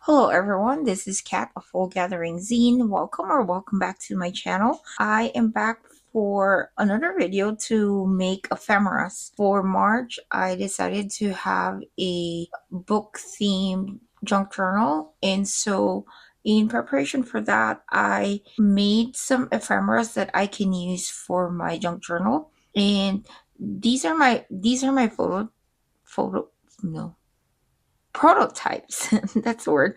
Hello everyone, this is Kat of Full Gathering Zine. Welcome back to my channel. I am back for another video to make ephemeras. For March, I decided to have a book themed junk journal, and so in preparation for that, I made some ephemeras that I can use for my junk journal. And these are my photo no prototypes. That's the word.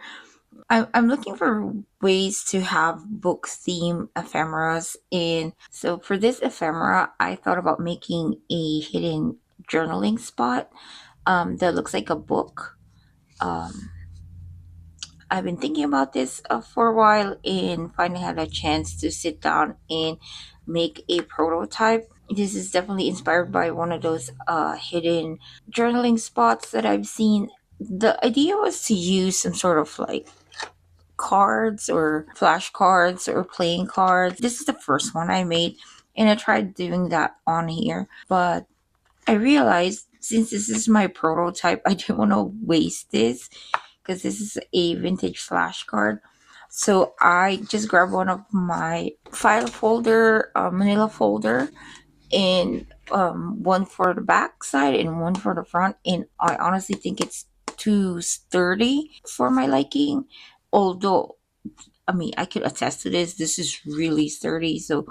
I'm looking for ways to have book theme ephemeras, and so for this ephemera I thought about making a hidden journaling spot that looks like a book. um, I've been thinking about this for a while and finally had a chance to sit down and make a prototype. This is definitely inspired by one of those hidden journaling spots that I've seen. The idea was to use some sort of like cards or flashcards or playing cards. This is the first one I made, and I tried doing that on here, but I realized since this is my prototype, I didn't want to waste this because this is a vintage flashcard. So I just grabbed one of my file folder, manila folder, and one for the back side and one for the front. And I honestly think it's too sturdy for my liking. Although I mean, I could attest to this. This is really sturdy. So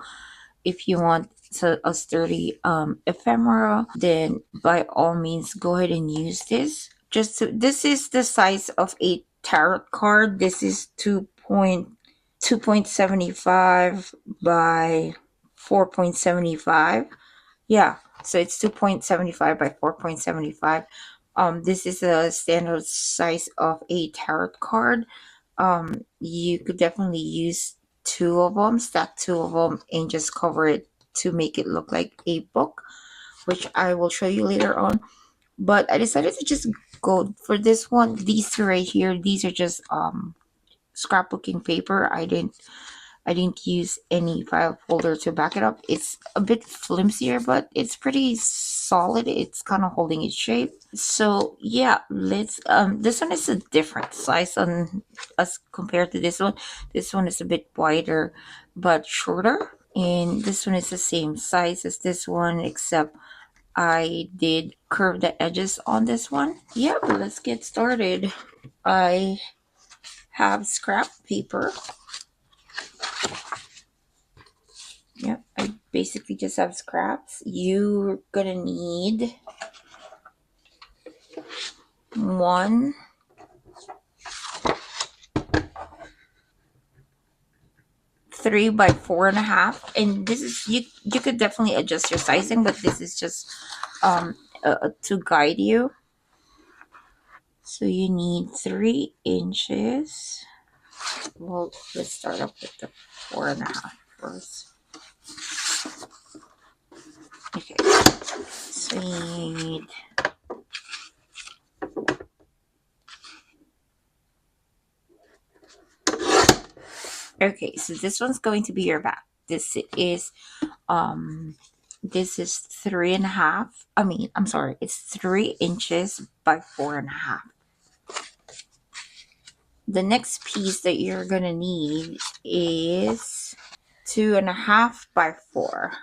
if you want a sturdy ephemera, then by all means go ahead and use this. This is the size of a tarot card. This is 2.75 by 4.75. Yeah, so it's 2.75 by 4.75. This is a standard size of a tarot card. You could definitely use two of them, stack two of them, and just cover it to make it look like a book, which I will show you later on. But I decided to just go for this one. These two right here, these are just scrapbooking paper. I didn't use any file folder to back it up. It's a bit flimsier, but it's pretty solid. It's kind of holding its shape. So yeah, let's this one is a different size on as compared to this one. This one is a bit wider but shorter. And this one is the same size as this one, except I did curve the edges on this one. Yeah, but let's get started. I have scrap paper. Yep, I basically just have scraps. You're gonna need one 3 by 4.5, and this is you could definitely adjust your sizing, but this is just to guide you. So you need 3 inches. Well, let's start off with the 4.5 first. Okay, so you need okay, so this one's going to be your back. This is 3.5. I'm sorry, it's 3 inches by 4.5. The next piece that you're gonna need is 2.5 by 4.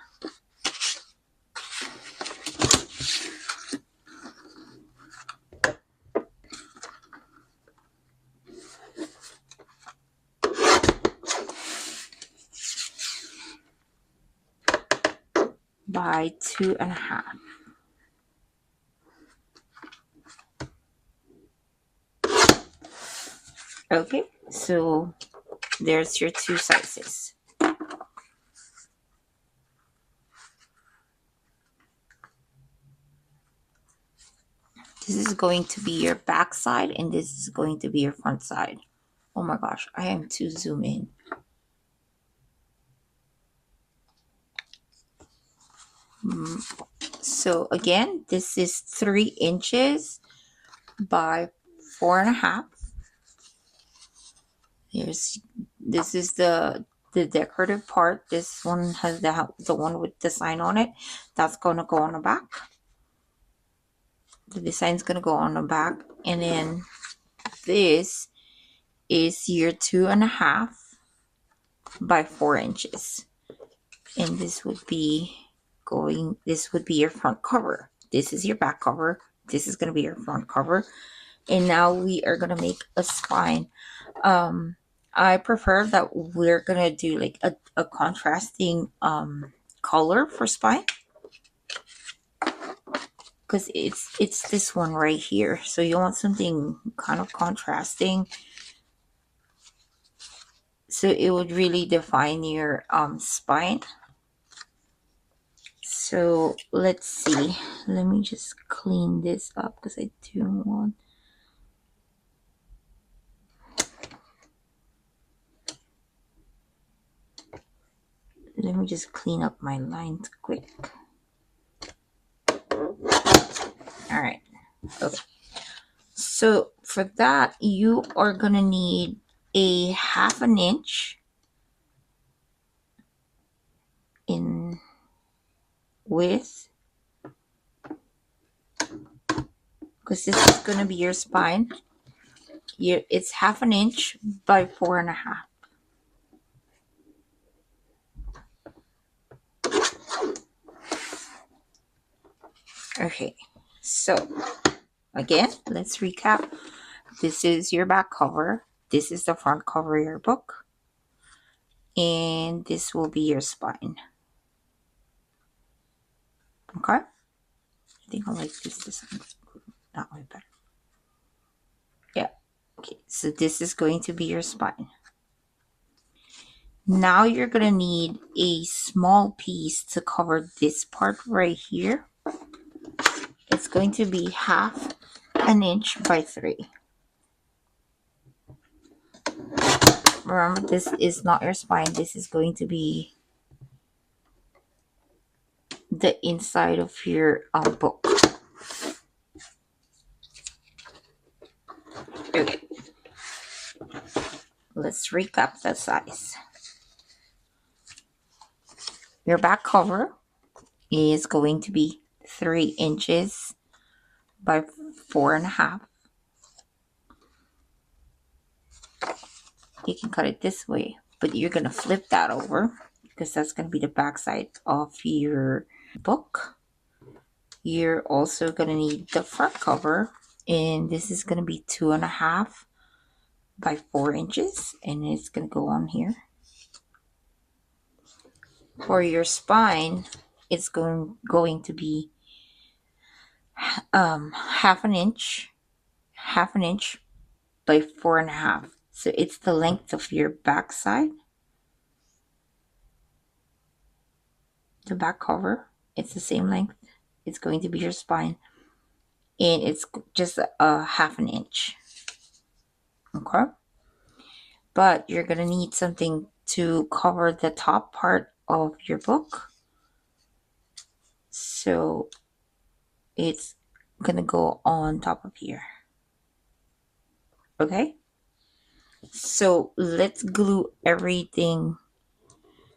By 2.5. Okay, so there's your two sizes. This is going to be your back side, and this is going to be your front side. Oh my gosh, I am too zoom in. So again, this is 3 inches by 4.5. This is the decorative part. This one has the one with the sign on it. That's gonna go on the back. The design's gonna go on the back, and then this is your 2.5 by 4 inches. And this would be your front cover. This is your back cover. This is going to be your front cover. And now we are going to make a spine. I prefer that we're going to do like a contrasting color for spine, because it's this one right here. So you want something kind of contrasting, so it would really define your spine. So let's see. Let me just clean this up because I do want. Let me just clean up my lines quick. All right. Okay. So for that, you are gonna need a 1/2 inch in width, because this is gonna be your spine. It's 1/2 inch by 4.5. Okay, so again, let's recap. This is your back cover. This is the front cover of your book. And this will be your spine. Okay? I think I like this design. That way better. Yeah. Okay, so this is going to be your spine. Now you're going to need a small piece to cover this part right here. It's going to be 1/2 inch by 3. Remember, this is not your spine. This is going to be the inside of your book. Okay. Let's recap the size. Your back cover is going to be 3 inches by 4.5. You can cut it this way, but you're going to flip that over because that's going to be the back side of your book. You're also going to need the front cover, and this is going to be 2.5 by 4 inches, and it's going to go on here. For your spine, it's going to be 1/2 inch, 1/2 inch by 4.5. So it's the length of your back side, the back cover. It's the same length. It's going to be your spine, and it's just a 1/2 inch. Okay, but you're gonna need something to cover the top part of your book, so it's gonna go on top of here. Okay, so let's glue everything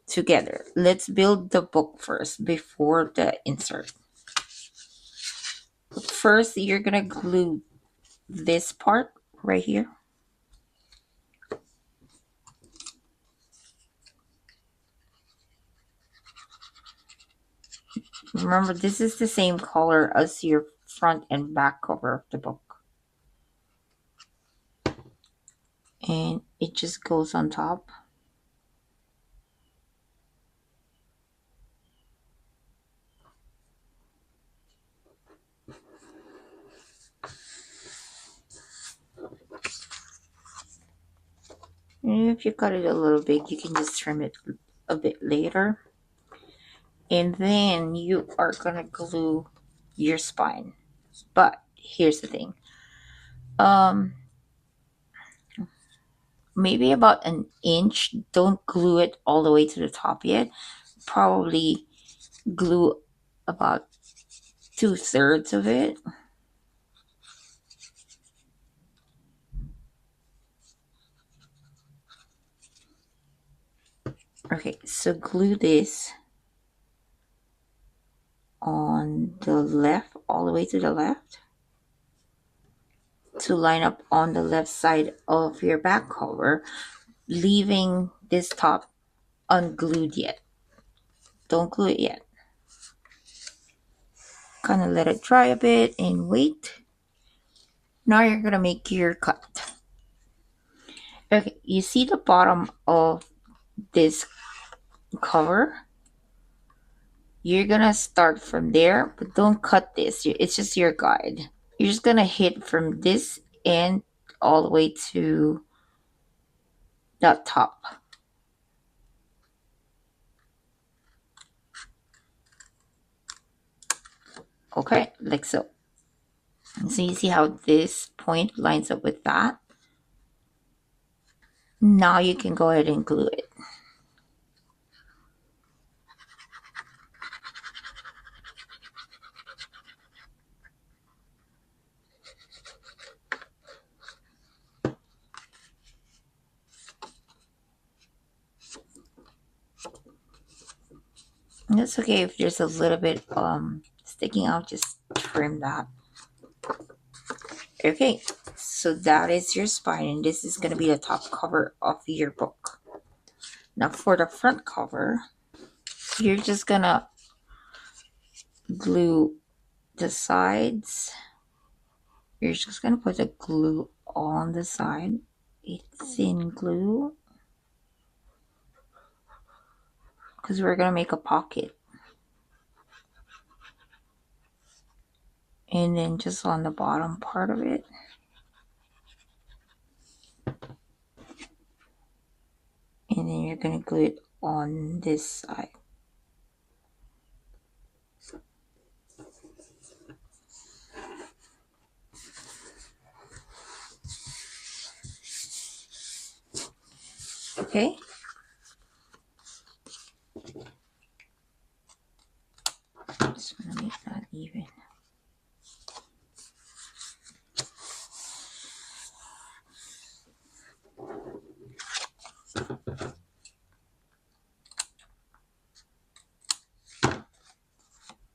together. Let's build the book first before the insert. First, you're gonna glue this part right here. Remember, this is the same color as your front and back cover of the book. And it just goes on top. And if you cut it a little big, you can just trim it a bit later. And then you are going to glue your spine. But here's the thing. Maybe about 1 inch. Don't glue it all the way to the top yet. Probably glue about 2/3 of it. Okay, so glue this on the left, all the way to the left. to line up on the left side of your back cover, leaving this top unglued yet. Don't glue it yet. Kind of let it dry a bit and wait. Now you're gonna make your cut. Okay, you see the bottom of this cover? You're gonna start from there, but don't cut this. It's just your guide. You're just gonna hit from this end all the way to that top. Okay, like so. So you see how this point lines up with that? Now you can go ahead and glue it. And it's okay if there's a little bit sticking out, just trim that. Okay, so that is your spine, and this is going to be the top cover of your book. Now for the front cover, you're just going to glue the sides. You're just going to put the glue on the side. It's thin glue because we're going to make a pocket. And then just on the bottom part of it. And then you're going to glue it on this side. Okay. Just want to make that even.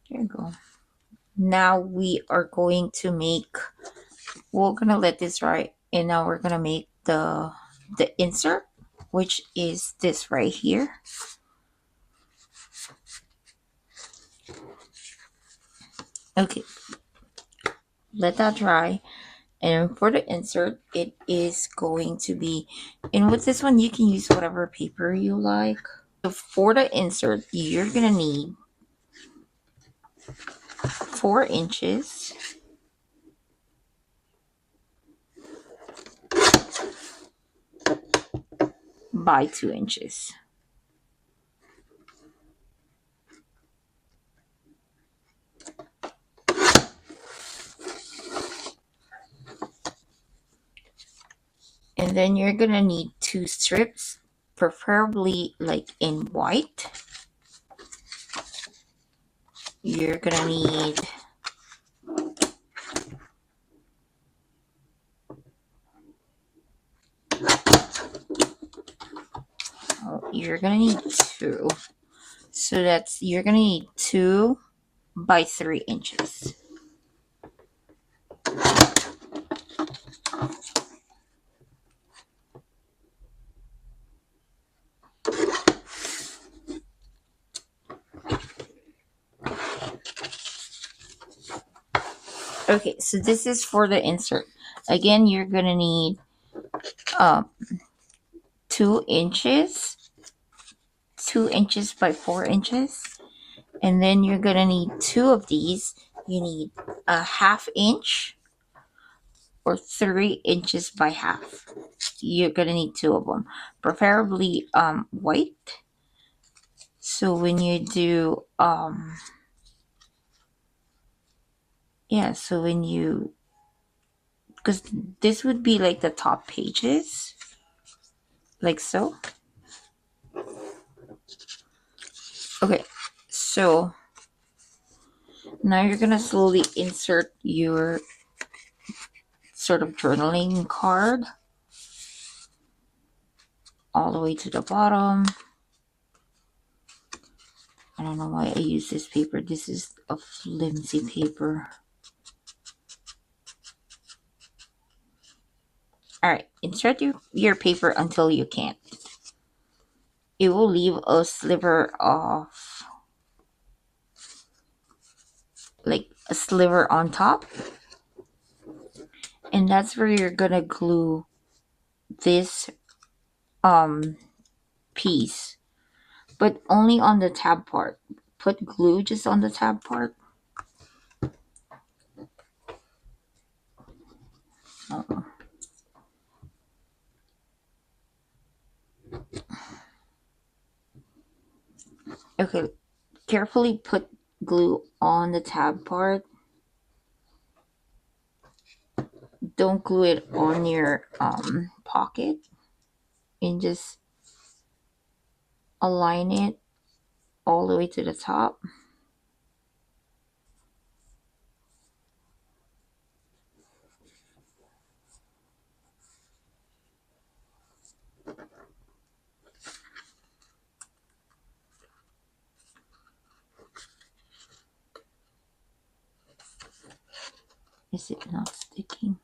There you go. Now we are going to make, we're going to let this dry, and now we're going to make the insert, which is this right here. Okay, let that dry. And for the insert, it is going to be, and with this one, you can use whatever paper you like. So for the insert, you're going to need 4 inches by 2 inches. And then you're going to need 2 strips, preferably like in white. You're going to need you're gonna need 2. So that's, you're gonna need 2 by 3 inches. Okay, so this is for the insert. Again, you're gonna need 2 inches, 2 inches by 4 inches, and then you're gonna need 2 of these. You need a 1/2 inch or 3 inches by half. You're gonna need 2 of them, preferably white. So when you do yeah, so when you, because this would be like the top pages, like so. Okay, so now you're gonna slowly insert your sort of journaling card all the way to the bottom. I don't know why I use this paper. This is a flimsy paper. Alright, insert your paper until you can't. It will leave a sliver of, like a sliver on top. And that's where you're gonna glue this piece. But only on the tab part. Put glue just on the tab part. Uh-oh. Okay, carefully put glue on the tab part. Don't glue it on your pocket, and just align it all the way to the top. Is it not sticking?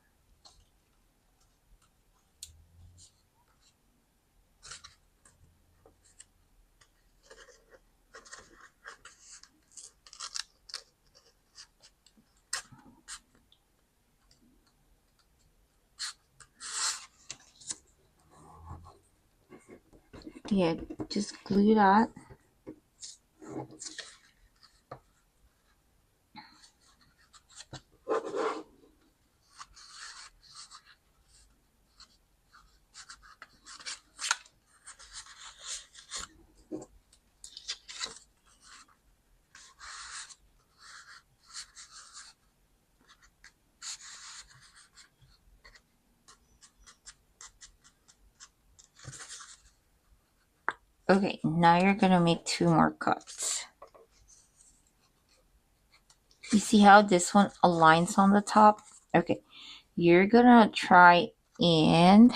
Yeah, just glue that. Okay, now you're gonna make 2 more cuts. You see how this one aligns on the top? Okay, you're gonna try and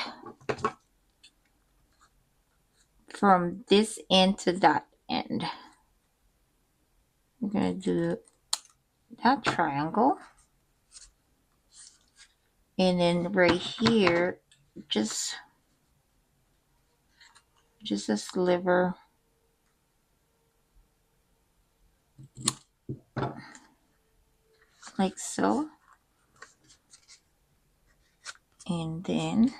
from this end to that end. We're gonna do that triangle. And then right here, just a sliver. Like so. And then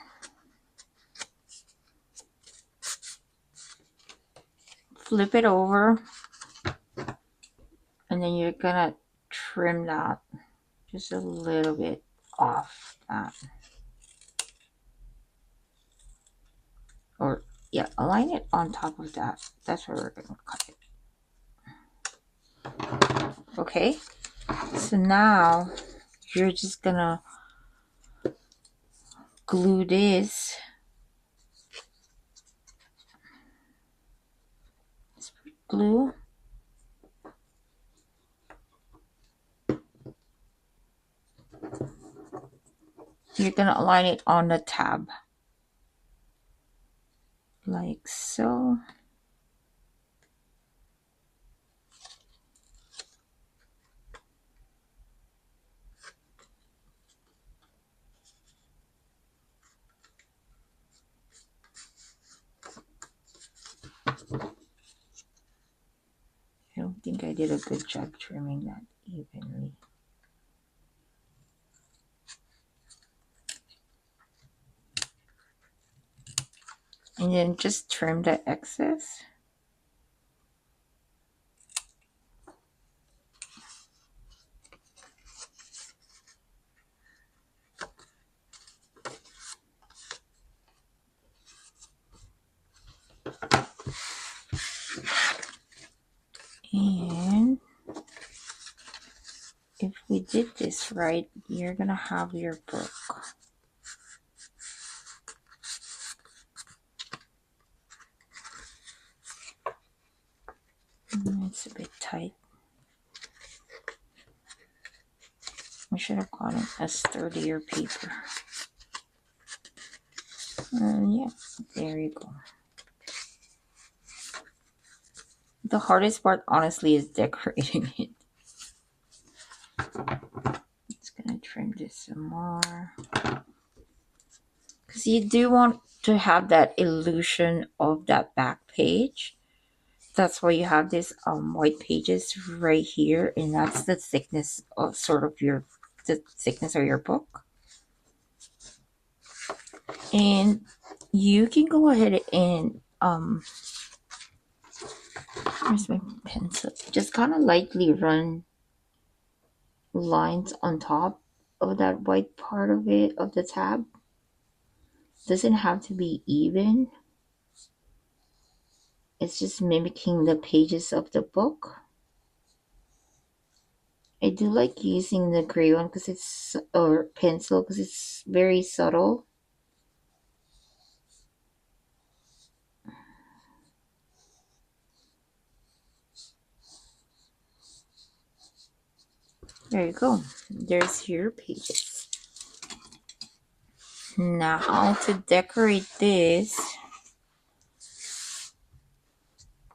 flip it over. And then you're gonna trim that just a little bit off that. Or yeah, align it on top of that. That's where we're gonna cut it. Okay, so now you're just gonna glue this. Glue. You're gonna align it on the tab. Like so. I don't think I did a good job trimming that evenly. And then just trim the excess. And if we did this right, you're gonna have your book. It's a bit tight. I should have gotten a sturdier paper. Yeah, there you go. The hardest part, honestly, is decorating it. Just gonna trim this some more. because you do want to have that illusion of that back page. That's why you have this white pages right here, and that's the thickness of sort of the thickness of your book. And you can go ahead and where's my pencil? Just kind of lightly run lines on top of that white part of it, of the tab. Doesn't have to be even. It's just mimicking the pages of the book. I do like using the crayon because it's, or pencil, because it's very subtle. There you go. There's your pages. Now to decorate this,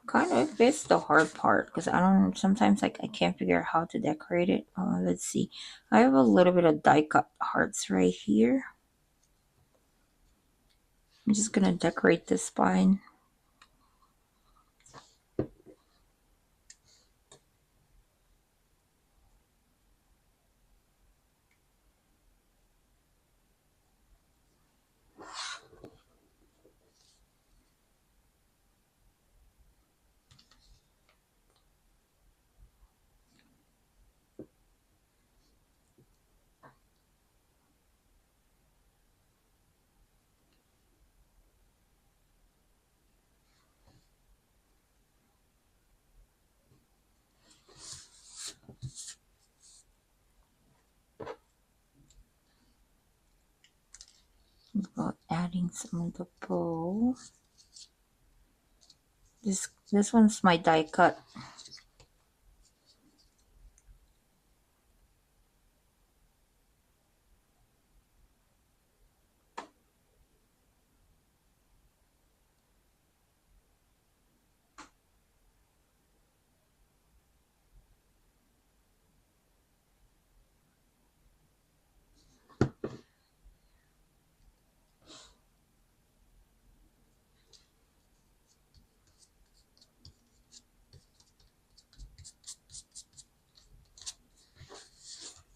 kind of it's the hard part because I don't, sometimes like I can't figure out how to decorate it. Let's see. I have a little bit of die cut hearts right here. I'm just gonna decorate the spine. About adding some of the bow. This one's my die cut.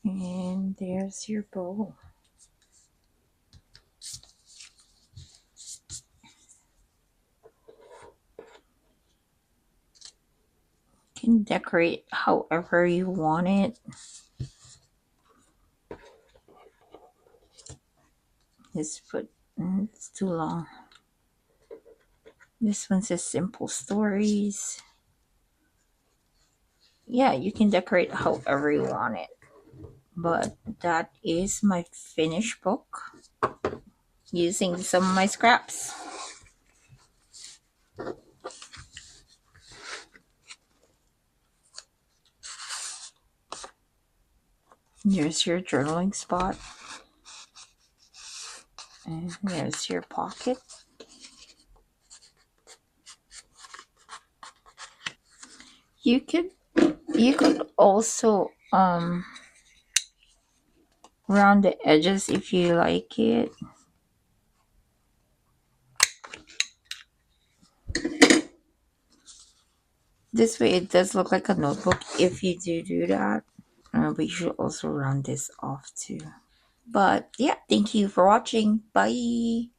And there's your bow. You can decorate however you want it. This foot, it's too long. This one says simple stories. Yeah, you can decorate however you want it. But that is my finished book using some of my scraps. Here's your journaling spot. And there's your pocket. You could also round the edges if you like it. This way it does look like a notebook if you do that. But you should also round this off too. But yeah, thank you for watching. Bye.